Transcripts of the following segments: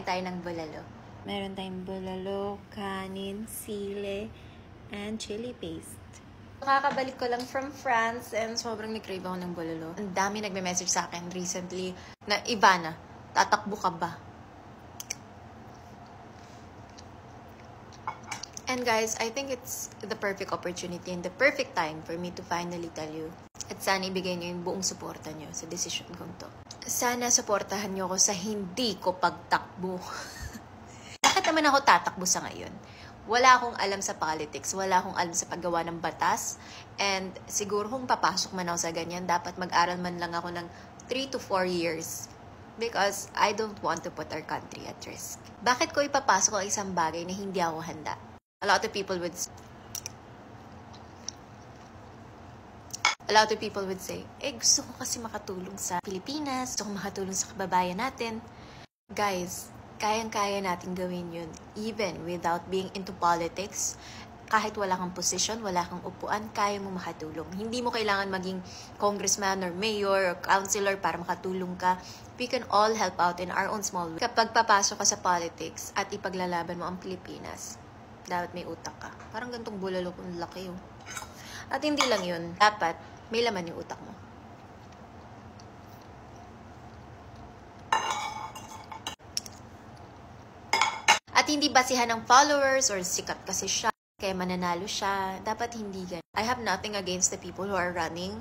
tayo ng bulalo. Meron tayong bulalo, kanin, sile, and chili paste. Kakabalik ko lang from France and sobrang nag-crave ako ng bulalo. Ang dami nagme-message sa akin recently na, Ivana, tatakbo ka ba? And guys, I think it's the perfect opportunity and the perfect time for me to finally tell you. At sana ibigay niyo yung buong suporta niyo sa decision kong to. Sana suportahan niyo ako sa hindi ko pagtakbo. Bakit naman ako tatakbo sa ngayon? Wala akong alam sa politics, wala akong alam sa paggawa ng batas, and siguro kung papasok man ako sa ganyan, dapat mag-aral man lang ako ng 3 to 4 years. Because I don't want to put our country at risk. Bakit ko ipapasok ang isang bagay na hindi ako handa? A lot of people would say, gusto ko kasi makatulong sa Pilipinas, gusto ko makatulong sa kababayan natin. Guys, kayang-kaya natin gawin yun even without being into politics. Kahit wala kang position, wala kang upuan, kaya mo makatulong. Hindi mo kailangan maging congressman or mayor or councilor para makatulong ka. We can all help out in our own small way. Kapag papasok ka sa politics at ipaglalaban mo ang Pilipinas, dapat may utak ka. Parang gantong bulalo kung laki yun. At hindi lang yun, dapat may laman yung utak mo. At hindi basihan ng followers or sikat kasi siya, kaya mananalo siya. Dapat hindi ganun. I have nothing against the people who are running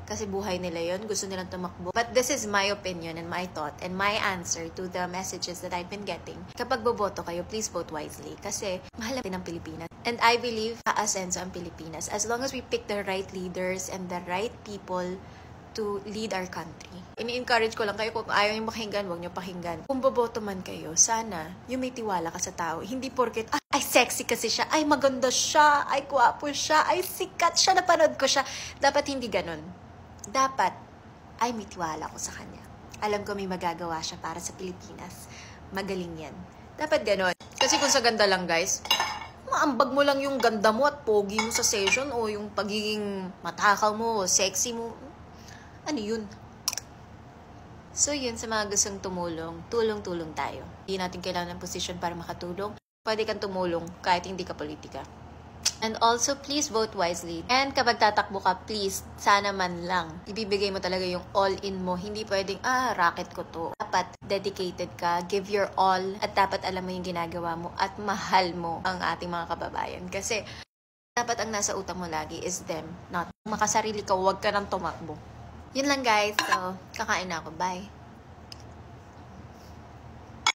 kasi buhay nila yun, gusto nilang tumakbo. But this is my opinion and my thought and my answer to the messages that I've been getting. Kapag boboto kayo, please vote wisely kasi mahal natin ang Pilipinas. And I believe aasenso ang Pilipinas as long as we pick the right leaders and the right people to lead our country. Ini-encourage ko lang kayo, kung ayaw nyo pakinggan, huwag nyo pakinggan. Kung boboto man kayo, sana yung may tiwala ka sa tao. Hindi porket, ay sexy kasi siya, ay maganda siya, ay gwapo siya, ay sikat siya, napanood ko siya. Dapat hindi ganun. Dapat ay may tiwala ko sa kanya. Alam ko may magagawa siya para sa Pilipinas. Magaling yan. Dapat ganon. Kasi kung sa ganda lang guys, maambag mo lang yung ganda mo at pogi mo sa session o yung pagiging matakaw mo, sexy mo. Ano yun? So yun, sa mga gustong tumulong, tulong-tulong tayo. Hindi natin kailangan ng position para makatulong. Pwede kang tumulong kahit hindi ka politika. And also, please vote wisely. And kapag tatakbo ka, please, sana man lang, ibibigay mo talaga yung all-in mo. Hindi pwedeng, racket ko to. Dapat dedicated ka, give your all, at dapat alam mo yung ginagawa mo, at mahal mo ang ating mga kababayan. Kasi, dapat ang nasa utak mo lagi is them, not makasarili ka, huwag ka nang tumakbo. Yun lang guys, so, kakain na ako. Bye!